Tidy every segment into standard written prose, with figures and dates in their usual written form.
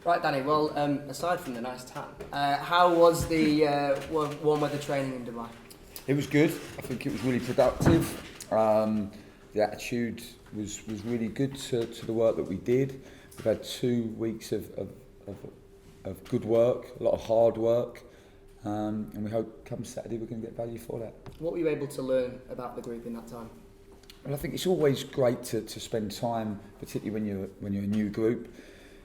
Right, Danny. Well, aside from the nice tan, how was the warm weather training in Dubai? It was good. I think it was really productive. The attitude was really good to the work that we did. We've had 2 weeks of good work, a lot of hard work, and we hope come Saturday we're going to get value for that. What were you able to learn about the group in that time? Well, I think it's always great to spend time, particularly when you're a new group.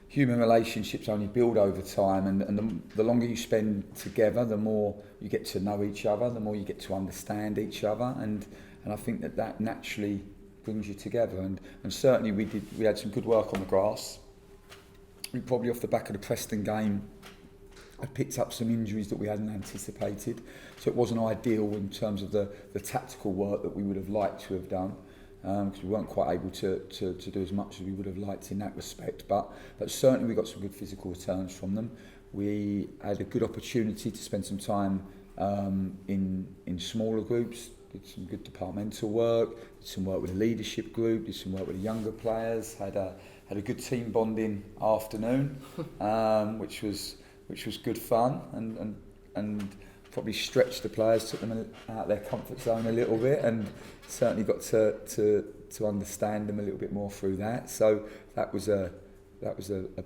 Human relationships only build over time, and the longer you spend together, the more you get to know each other, the more you get to understand each other, and I think that naturally brings you together. And certainly we had some good work on the grass. We probably off the back of the Preston game, I picked up some injuries that we hadn't anticipated, so it wasn't ideal in terms of the tactical work that we would have liked to have done. Because we weren't quite able to do as much as we would have liked in that respect, but certainly we got some good physical returns from them. We had a good opportunity to spend some time in smaller groups, did some good departmental work, did some work with the leadership group, did some work with the younger players, had a good team bonding afternoon, which was good fun, and probably stretched the players, took them out of their comfort zone a little bit, and certainly got to understand them a little bit more through that. So that was a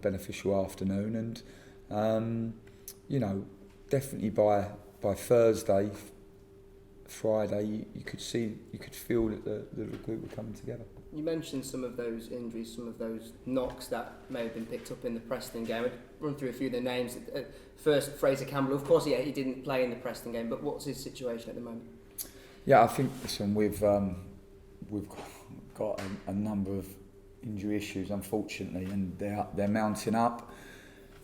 beneficial afternoon, and definitely by Thursday, Friday, you could feel that the group were coming together. You mentioned some of those injuries, some of those knocks that may have been picked up in the Preston game. I'd run through a few of the names. First, Fraser Campbell. Of course, he didn't play in the Preston game, but what's his situation at the moment? Yeah, I think we've got a number of injury issues, unfortunately, and they're mounting up.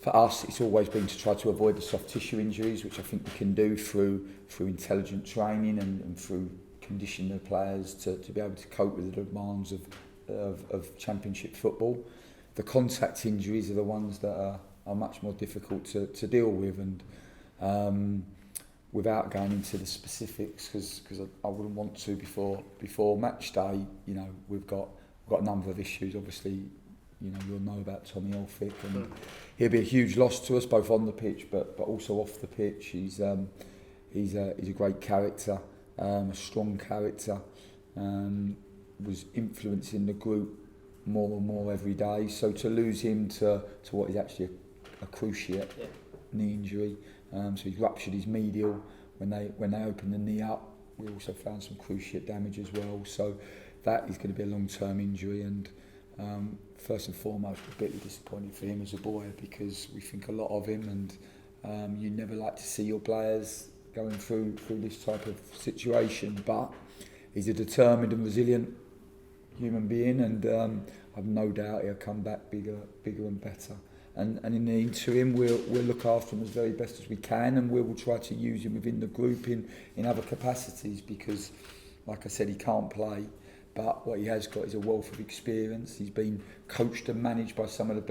For us, it's always been to try to avoid the soft tissue injuries, which I think we can do through intelligent training and through condition the players to be able to cope with the demands of Championship football. The contact injuries are the ones that are much more difficult to deal with, and without going into the specifics, because I wouldn't want to before match day. We've got a number of issues. Obviously, you'll know about Tommy Elphick, and he'll be a huge loss to us both on the pitch but also off the pitch. He's a great character. A strong character, was influencing the group more and more every day. So to lose him to what is actually a cruciate knee injury, so he's ruptured his medial. When they opened the knee up, we also found some cruciate damage as well. So that is going to be a long-term injury, and first and foremost, we're bitterly disappointed for him as a boy, because we think a lot of him, and you never like to see your players going through this type of situation, but he's a determined and resilient human being, and I've no doubt he'll come back bigger and better. And in the interim, we'll look after him as very best as we can, and we will try to use him within the group in other capacities, because, like I said, he can't play, but what he has got is a wealth of experience. He's been coached and managed by some of the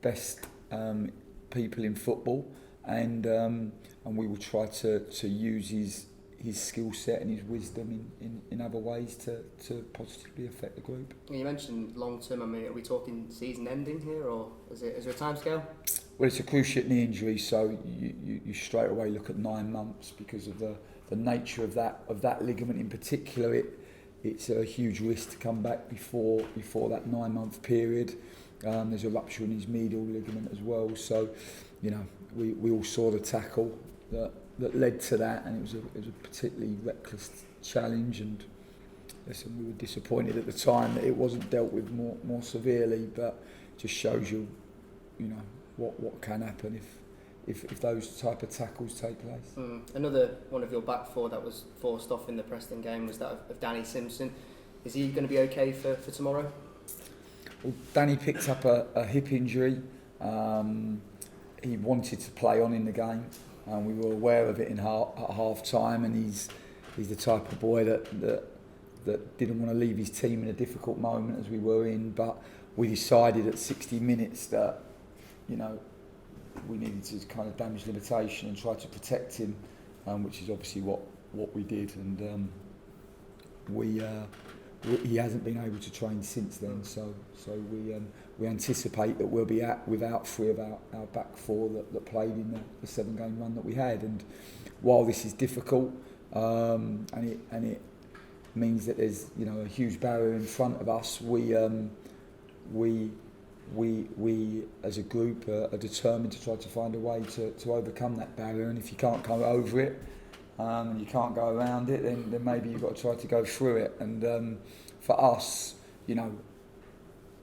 best people in football, and we will try to use his skill set and his wisdom in other ways to positively affect the group. You mentioned long term. I mean, are we talking season ending here, or is there a timescale? Well, it's a cruciate knee injury, so you straight away look at 9 months because of the nature of that ligament in particular. It's a huge risk to come back before that 9-month period. There's a rupture in his medial ligament as well, so we all saw the tackle that led to that, and it was a particularly reckless challenge, and listen, we were disappointed at the time that it wasn't dealt with more severely, but it just shows you what can happen if those type of tackles take place. Another one of your back four that was forced off in the Preston game was that of Danny Simpson. Is he going to be okay for tomorrow? Well, Danny picked up a hip injury. He wanted to play on in the game, and we were aware of it at half time, and he's the type of boy that didn't want to leave his team in a difficult moment as we were in, but we decided at 60 minutes that we needed to kind of damage limitation and try to protect him, which is obviously what we did, and we he hasn't been able to train since then. So we anticipate that we'll be without three of our back four that played in the 7-game run that we had. And while this is difficult, and it means that there's a huge barrier in front of us, we as a group are determined to try to find a way to overcome that barrier. And if you can't go over it, and you can't go around it, then maybe you've got to try to go through it. And for us,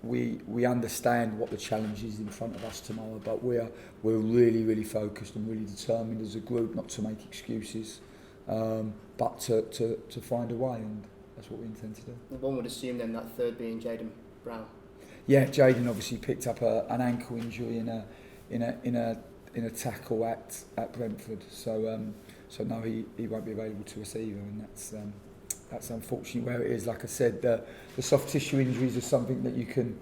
we understand what the challenge is in front of us tomorrow, but we're really, really focused and really determined as a group not to make excuses, but to find a way, and that's what we intend to do. One would assume then that third being Jaden Brown. Yeah, Jaden obviously picked up an ankle injury in a tackle at Brentford, so no, he won't be available to us either, and that's unfortunately where it is. Like I said, the soft tissue injuries are something that you can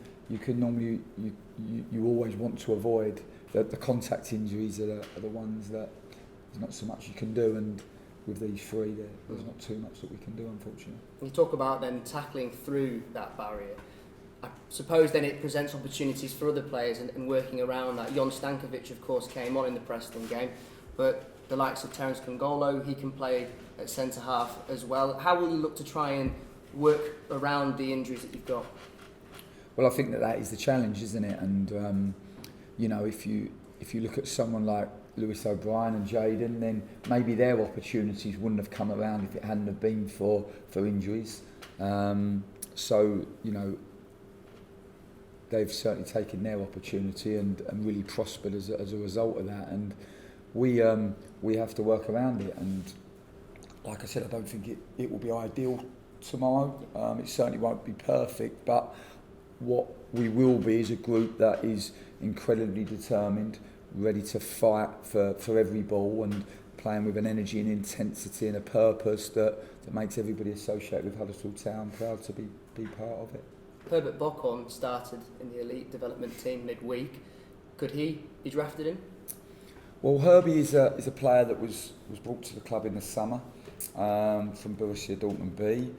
normally you always want to avoid. The contact injuries are the ones that there's not so much you can do, and with these three, there's not too much that we can do, unfortunately. You talk about then tackling through that barrier. I suppose then it presents opportunities for other players and working around that. Jon Stankovic, of course, came on in the Preston game, but the likes of Terence Congolo, he can play at centre-half as well. How will you look to try and work around the injuries that you've got? Well, I think that is the challenge, isn't it? And, if you look at someone like Lewis O'Brien and Jaden, then maybe their opportunities wouldn't have come around if it hadn't have been for injuries. They've certainly taken their opportunity and really prospered as a result of that. And we have to work around it. And like I said, I don't think it will be ideal tomorrow. It certainly won't be perfect, but what we will be is a group that is incredibly determined, ready to fight for every ball, and playing with an energy and intensity and a purpose that makes everybody associated with Huddersfield Town proud to be part of it. Herbert Bockhorn started in the elite development team midweek. Could he be drafted in? Well, Herbie is a player that was brought to the club in the summer from Borussia Dortmund B.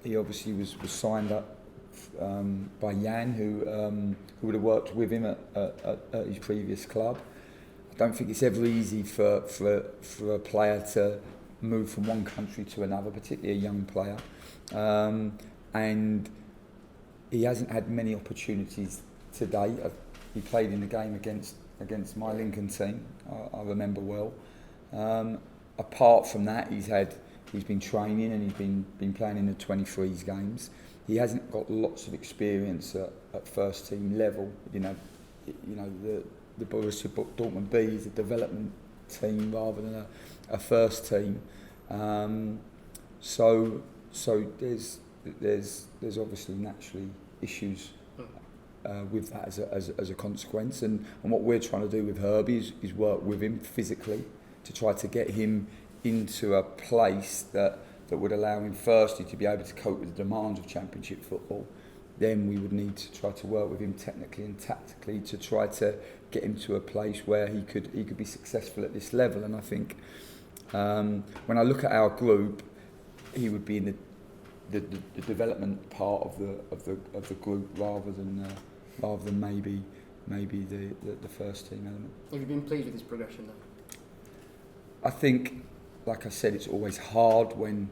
He obviously was signed up by Jan, who would have worked with him at his previous club. I don't think it's ever easy for a player to move from one country to another, particularly a young player. And he hasn't had many opportunities today. He played in the game against my Lincoln team, I remember well. Apart from that, he's been training and he's been playing in the 23s games. He hasn't got lots of experience at first team level. The Borussia Dortmund B is a development team rather than a first team. So there's obviously naturally issues with that as a consequence, and what we're trying to do with Herbie is work with him physically to try to get him into a place that would allow him firstly to be able to cope with the demands of Championship football. Then we would need to try to work with him technically and tactically to try to get him to a place where he could be successful at this level. And I think when I look at our group, he would be in the development part of the group rather than maybe the first team element. Have you been pleased with his progression though? I think, like I said, it's always hard when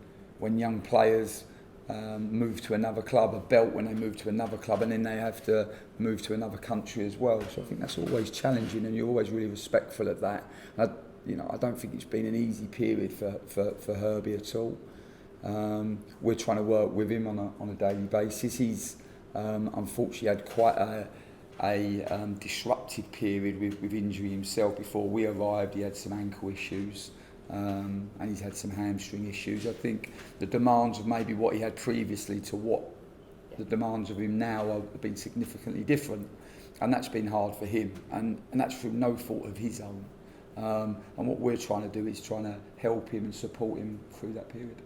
young players move to another club, a belt when they move to another club, and then they have to move to another country as well. So I think that's always challenging, and you're always really respectful of that. I don't think it's been an easy period for Herbie at all. We're trying to work with him on a daily basis. He's unfortunately had quite a disrupted period with injury himself. Before we arrived, he had some ankle issues. And he's had some hamstring issues. I think the demands of maybe what he had previously to what the demands of him now have been significantly different, and that's been hard for him, and that's through no fault of his own. And what we're trying to do is trying to help him and support him through that period.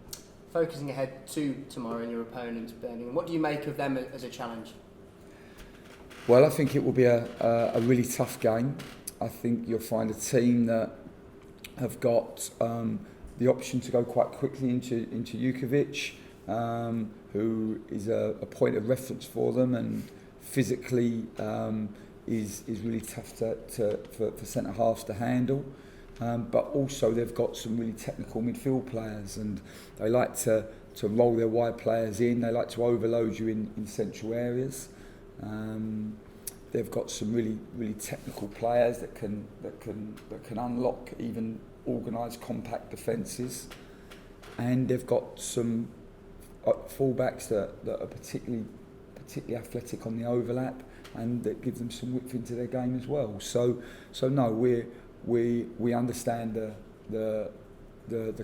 Focusing ahead to tomorrow and your opponent, Birmingham, what do you make of them as a challenge? Well, I think it will be a really tough game. I think you'll find a team that have got the option to go quite quickly into Jukovic. who is a point of reference for them, and physically is really tough for centre halves to handle. But also they've got some really technical midfield players, and they like to roll their wide players in. They like to overload you in central areas. They've got some really technical players that can unlock even organised compact defences, and they've got some fullbacks that are particularly athletic on the overlap, and that give them some width into their game as well. So no, we understand the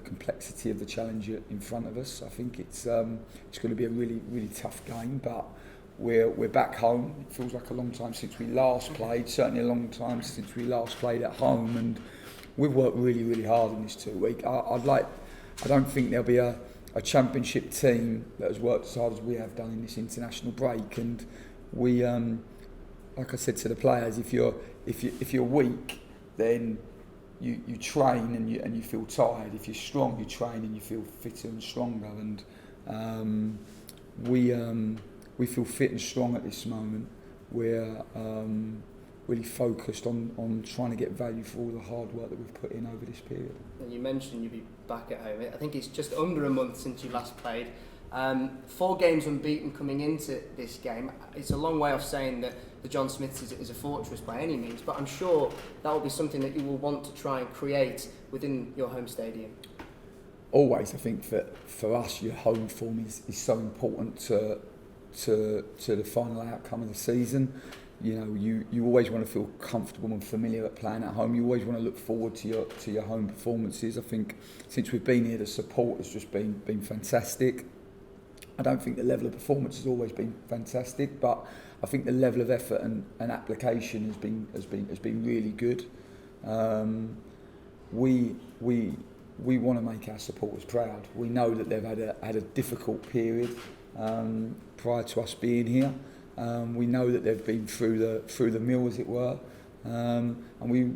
complexity of the challenge in front of us. I think it's going to be a really tough game, but we're back home. It feels like a long time since we last played, certainly a long time since we last played at home, and we've worked really hard in this 2 week. I don't think there'll be a championship team that has worked as hard as we have done in this international break, and we like I said to the players, if you're weak, then you train and you feel tired. If you're strong, you train and you feel fitter and stronger, and we feel fit and strong at this moment. We're really focused on trying to get value for all the hard work that we've put in over this period. And you mentioned you'll be back at home. I think it's just under a month since you last played. 4 games unbeaten coming into this game. It's a long way off saying that the John Smiths is a fortress by any means, but I'm sure that will be something that you will want to try and create within your home stadium. Always, I think that for us, your home form is so important to the final outcome of the season. You know, you always want to feel comfortable and familiar at playing at home. You always want to look forward to your home performances. I think since we've been here, the support has just been fantastic. I don't think the level of performance has always been fantastic, but I think the level of effort and application has been really good. We want to make our supporters proud. We know that they've had a difficult period prior to us being here. We know that they've been through the mill, as it were, and we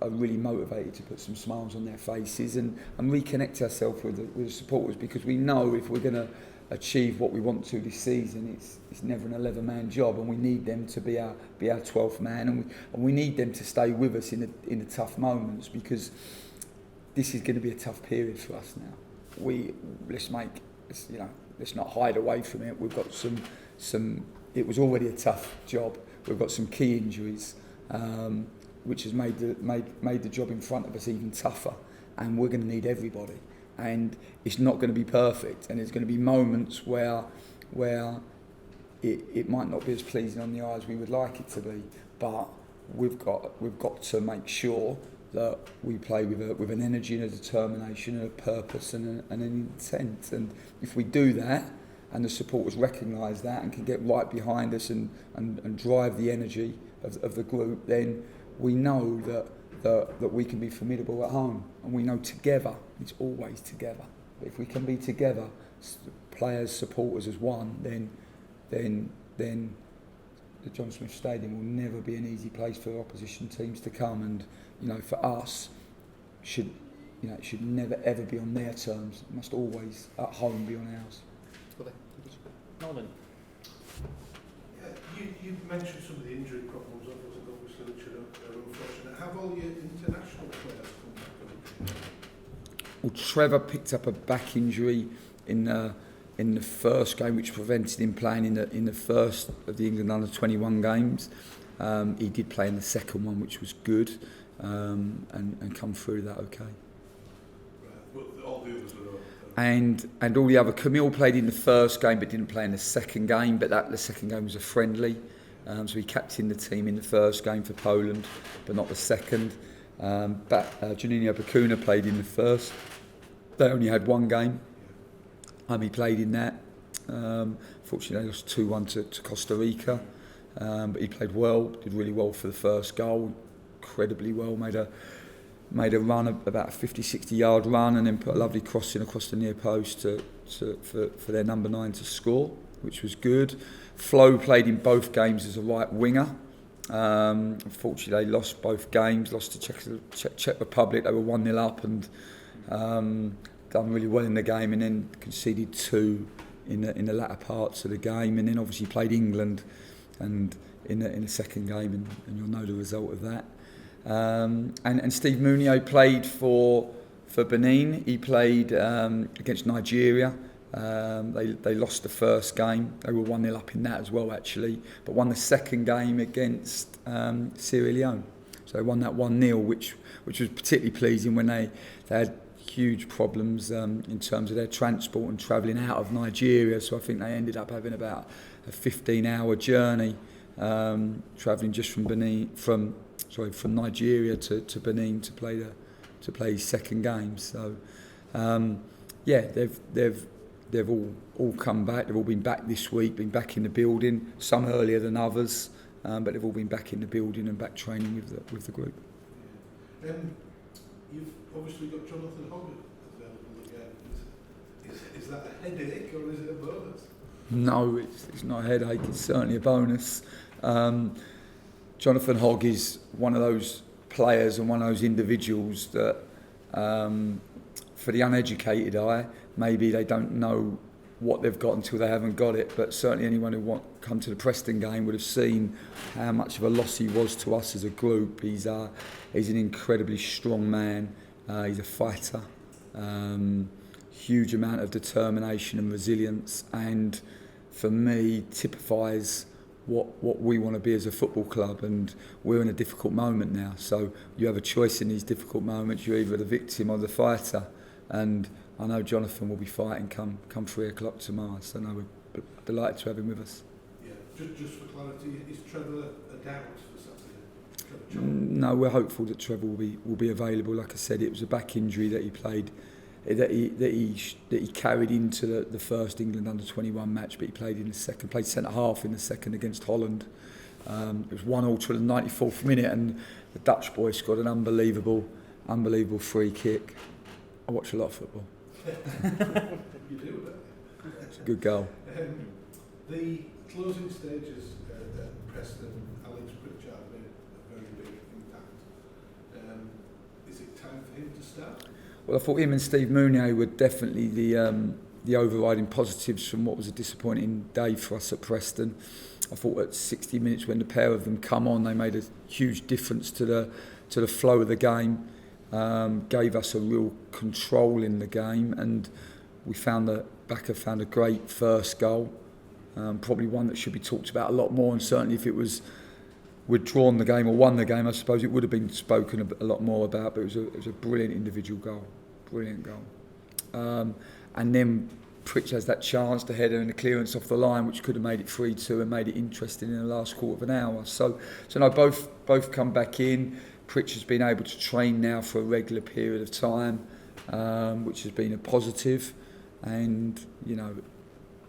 are really motivated to put some smiles on their faces and reconnect ourselves with the supporters, because we know if we're going to achieve what we want to this season, it's never an 11-man job, and we need them to be our 12th man, and we need them to stay with us in the tough moments, because this is going to be a tough period for us now. Let's not hide away from it. We've got some. It was already a tough job. We've got some key injuries, which has made the job in front of us even tougher. And we're going to need everybody. And it's not going to be perfect. And there's going to be moments where it might not be as pleasing on the eye as we would like it to be. But we've got to make sure that we play with an energy and a determination and a purpose and an intent. And if we do that, and the supporters recognise that and can get right behind us and drive the energy of the group, then we know that we can be formidable at home. And we know together, it's always together. But if we can be together, players, supporters as one, then the John Smith Stadium will never be an easy place for opposition teams to come. And for us, it should never ever be on their terms. It must always at home be on ours. Nolan. Yeah, you mentioned some of the injury problems, obviously, which are unfortunate. Have all your international players come back? Well, Trevor picked up a back injury in the first game, which prevented him playing in the first of the England under-21 games. He did play in the second one, which was good, and come through that okay. Right, but all the others were okay. And all the other, Camille played in the first game but didn't play in the second game, but the second game was a friendly, so he captained the team in the first game for Poland but not the second. Juninho Bacuna played in the first. They only had one game. He played in that. Fortunately they lost 2-1 to Costa Rica, but he played well, did really well for the first goal, incredibly well, made a run, about a 50-60 yard run, and then put a lovely cross in across the near post for their number 9 to score, which was good. Flo played in both games as a right winger. Unfortunately they lost both games, lost to Czech Republic. They were 1-0 up, and done really well in the game and then conceded 2 in the latter parts of the game, and then obviously played England and in the second game, and you'll know the result of that. And Steve Mounier played for Benin. He played against Nigeria. They lost the first game. They were 1-0 up in that as well, actually, but won the second game against Sierra Leone. So they won that 1-0, which was particularly pleasing when they had huge problems in terms of their transport and travelling out of Nigeria. So I think they ended up having about a 15-hour journey travelling just from Nigeria to Benin to play his second game. So they've all come back. They've all been back this week, been back in the building. Some earlier than others, but they've all been back in the building and back training with the group. You've obviously got Jonathan Hogg available again. Is that a headache or is it a bonus? No, it's not a headache. It's certainly a bonus. Jonathan Hogg is one of those players and one of those individuals that, for the uneducated eye, maybe they don't know what they've got until they haven't got it. But certainly anyone who come to the Preston game would have seen how much of a loss he was to us as a group. He's an incredibly strong man. He's a fighter. Huge amount of determination and resilience, and for me typifies what we want to be as a football club. And we're in a difficult moment now, so you have a choice in these difficult moments. You're either the victim or the fighter, and I know Jonathan will be fighting come 3 o'clock tomorrow, so no, we're delighted to have him with us. Yeah, just for clarity, is Trevor a doubt for Saturday? No, we're hopeful that Trevor will be available. Like I said, it was a back injury that he played, that he carried into the first England under-21 match, but he played in the second, played centre half in the second against Holland. It was 1-1 to the 94th minute, and the Dutch boy scored an unbelievable free kick. I watch a lot of football. You do, don't you? It's a good goal. The closing stages at Preston, Alex Pritchard made a very big impact. Is it time for him to start? Well, I thought him and Steve Mounier were definitely the overriding positives from what was a disappointing day for us at Preston. I thought at 60 minutes when the pair of them come on, they made a huge difference to the flow of the game. Gave us a real control in the game, and we found that Baka found a great first goal, probably one that should be talked about a lot more, and certainly if we'd drawn the game or won the game, I suppose it would have been spoken a lot more about, but it was a brilliant individual goal, and then Pritchard has that chance, the header and the clearance off the line, which could have made it 3-2 and made it interesting in the last quarter of an hour. So no, both come back in. Pritchard's been able to train now for a regular period of time, which has been a positive. And, you know,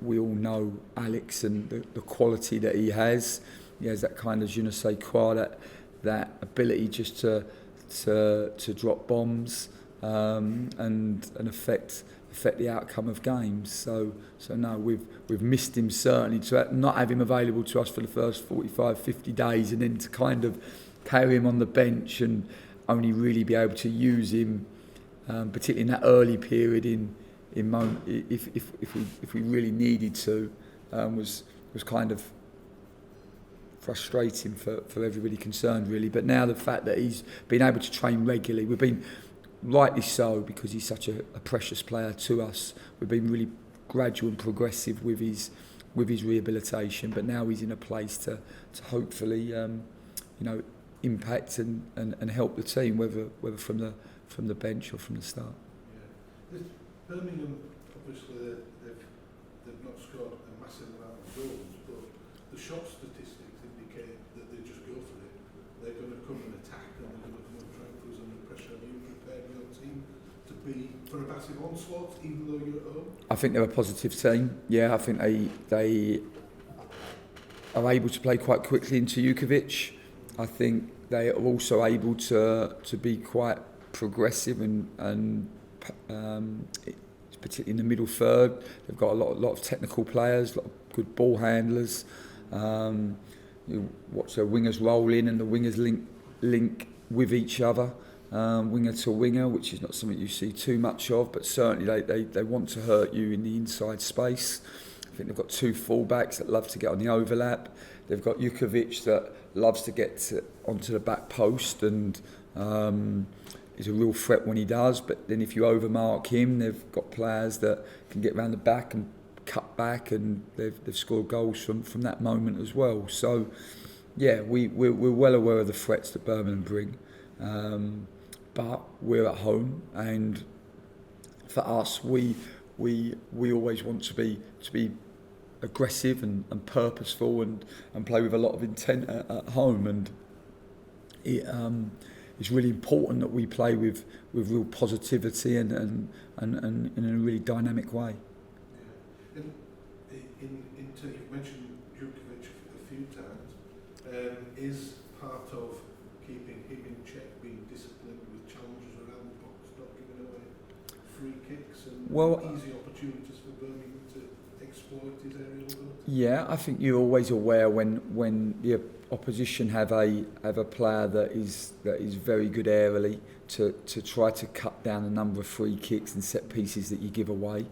we all know Alex and the quality that he has. He has that kind of je ne sais quoi, that ability just to drop bombs and affect the outcome of games. So no, we've missed him certainly, to not have him available to us for the first 45, 50 days, and then to kind of carry him on the bench and only really be able to use him, particularly in that early period if we really needed to, was kind of frustrating for everybody concerned, really. But now the fact that he's been able to train regularly, we've been rightly so, because he's such a precious player to us. We've been really gradual and progressive with his rehabilitation, but now he's in a place to hopefully impact and help the team, whether from the bench or from the start. Yeah. Birmingham, obviously, they've not scored a massive amount of goals, but the shot statistics indicate that they just go for it. They're going to come and attack, and they're going to come and try and put us under pressure. Have you prepared your team to be for a massive onslaught, even though you're at home? I think they're a positive team. Yeah, I think they are able to play quite quickly into Jukovic. I think they are also able to be quite progressive and particularly in the middle third. They've got a lot of technical players, a lot of good ball handlers. You watch their wingers roll in and the wingers link with each other. winger to winger, which is not something you see too much of, but certainly they want to hurt you in the inside space. I think they've got two full-backs that love to get on the overlap. They've got Jukovic that loves to get onto the back post and is a real threat when he does, but then if you overmark him, they've got players that can get round the back and cut back, and they've scored goals from that moment as well. So yeah, we're well aware of the threats that Birmingham bring, but we're at home, and for us, we always want to be aggressive and purposeful and play with a lot of intent at home, and it's really important that we play with real positivity and in a really dynamic way. Yeah. You've mentioned Jukovic a few times. Is part of keeping him in check being disciplined with challenges around the box, not giving away free kicks and easy opportunities for Birmingham to exploit his aerial ability? Yeah, I think you're always aware when the opposition have a player that is very good aerially to try to cut down the number of free kicks and set pieces that you give away.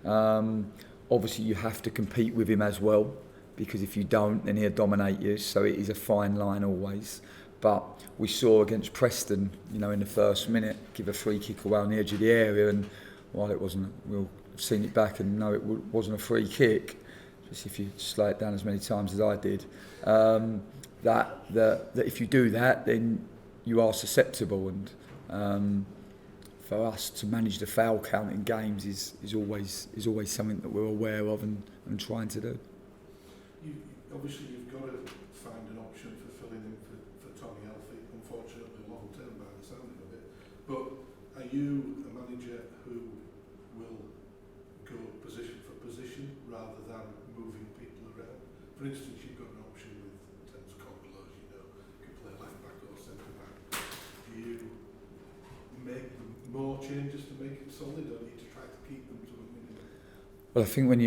Obviously, you have to compete with him as well, because if you don't, then he'll dominate you. So it is a fine line always. But we saw against Preston, in the first minute, give a free kick around the edge of the area, and while it wasn't, we'll have seen it back and know it wasn't a free kick. Just if you slow it down as many times as I did, that if you do that, then you are susceptible, and for us to manage the foul count in games is always something that we're aware of and trying to do. Obviously you've got to find an option for filling in for Tommy Elphick, unfortunately long term by the sound of it. But are you a manager who will go position for position rather than moving people around? For instance, you've got an option with Hogg, as you know, you can play left back or centre back. Do you make more changes to make it solid, or do you try to keep them to a minimum? Well, I think when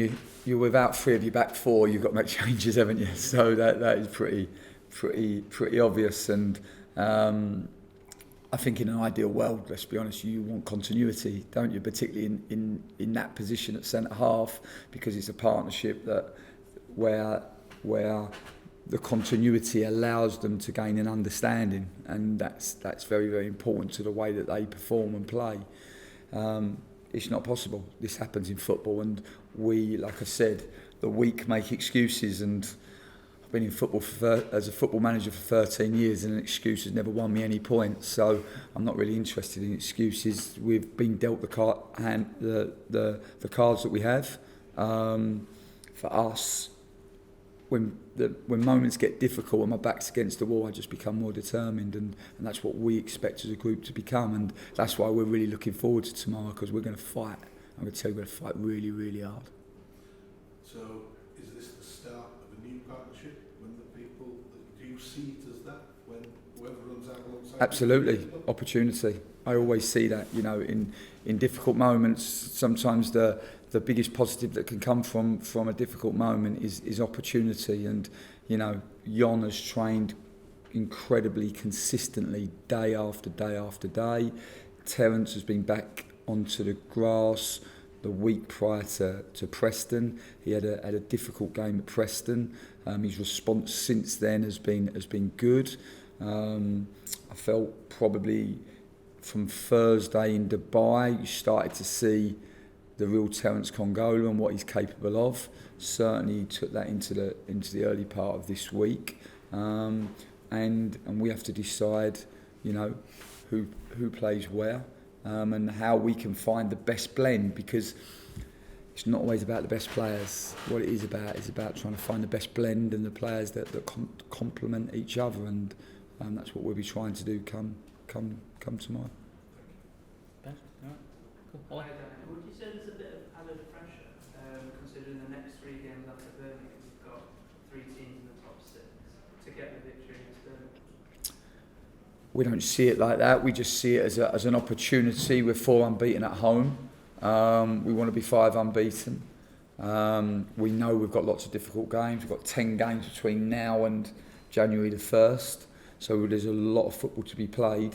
you're without three of your back four, you've got to make changes, haven't you? So that is pretty obvious. And I think in an ideal world, let's be honest, you want continuity, don't you? Particularly in that position at centre half, because it's a partnership where the continuity allows them to gain an understanding, and that's very, very important to the way that they perform and play. It's not possible. This happens in football, and we, like I said, the weak make excuses, and I've been in football as a football manager for 13 years, and an excuse has never won me any points, so I'm not really interested in excuses. We've been dealt the cards that we have. For us, when moments get difficult and my back's against the wall, I just become more determined, and that's what we expect as a group to become, and that's why we're really looking forward to tomorrow, because we're going to fight. I'm going to tell you, we're going to fight really, really hard. So, is this the start of a new partnership? When the people, do you see it as that when whoever runs out alongside? Absolutely, opportunity. I always see that. In difficult moments, sometimes the biggest positive that can come from a difficult moment is opportunity, and Jon has trained incredibly consistently day after day after day. Terence has been back onto the grass the week prior to Preston. He had a difficult game at Preston. His response since then has been good. I felt probably from Thursday in Dubai you started to see the real Terence Congola and what he's capable of. Certainly he took that into the early part of this week, and we have to decide, who plays where, and how we can find the best blend, because it's not always about the best players. What it is about trying to find the best blend and the players that complement each other, and that's what we'll be trying to do come tomorrow. Ben? All right. Cool. Ollie? Would you say there's a bit of added pressure, considering the next 3 games after Birmingham, you've got 3 teams in the top 6 to get the victory against Birmingham? We don't see it like that. We just see it as an opportunity. We're 4 unbeaten at home. We want to be 5 unbeaten. We know we've got lots of difficult games. We've got 10 games between now and January the 1st. So there's a lot of football to be played.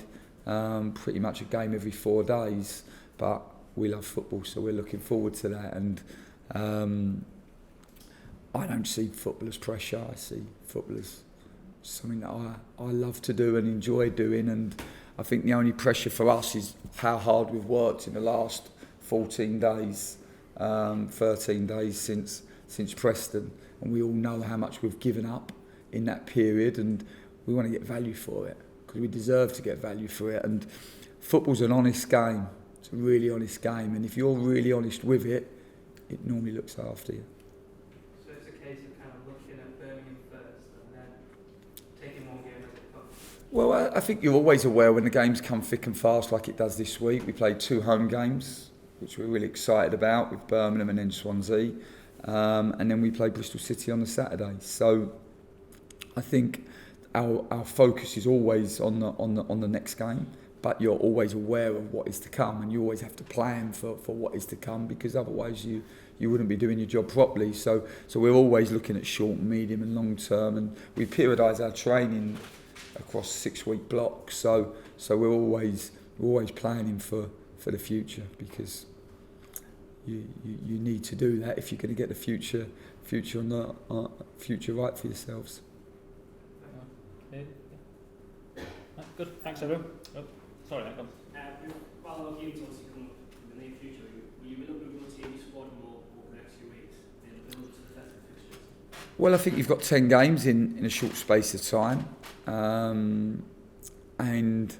pretty much a game every 4 days, but we love football, so we're looking forward to that. And I don't see football as pressure. I see football as something that I love to do and enjoy doing. And I think the only pressure for us is how hard we've worked in the last 14 days, 13 days since Preston, and we all know how much we've given up in that period, and we want to get value for it because we deserve to get value for it. And football's an honest game. It's a really honest game, and if you're really honest with it, it normally looks after you. So it's a case of kind of looking at Birmingham first and then taking one game as it comes? Well, I think you're always aware when the games come thick and fast like it does this week. We played 2 home games, which we're really excited about, with Birmingham and then Swansea. And then we played Bristol City on the Saturday. So I think our focus is always on the next game, but you're always aware of what is to come, and you always have to plan for what is to come, because otherwise you wouldn't be doing your job properly. So we're always looking at short, medium and long term, and we periodise our training across 6-week blocks. So we're always planning for the future, because you need to do that if you're going to get the future right for yourselves. Good, thanks everyone. Oh, sorry, Nick. While our games obviously come in the near future, will you be looking to rotate your squad more over the next few weeks in the build to the festive fixtures? Well, I think you've got 10 games in a short space of time, and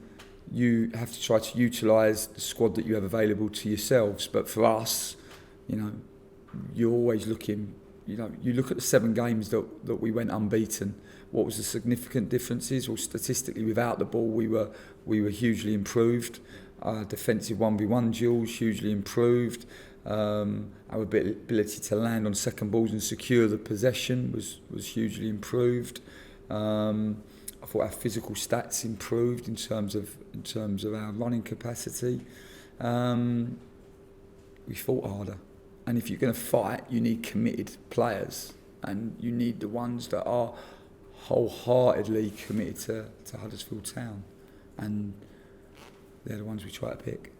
you have to try to utilise the squad that you have available to yourselves. But for us, you're always looking. You look at the 7 games that we went unbeaten. What was the significant differences? Well, statistically, without the ball, we were hugely improved. Our defensive 1v1 duels hugely improved. Our ability to land on second balls and secure the possession was hugely improved. I thought our physical stats improved in terms of our running capacity. We fought harder. And if you're going to fight, you need committed players, and you need the ones that are wholeheartedly committed to Huddersfield Town, and they're the ones we try to pick.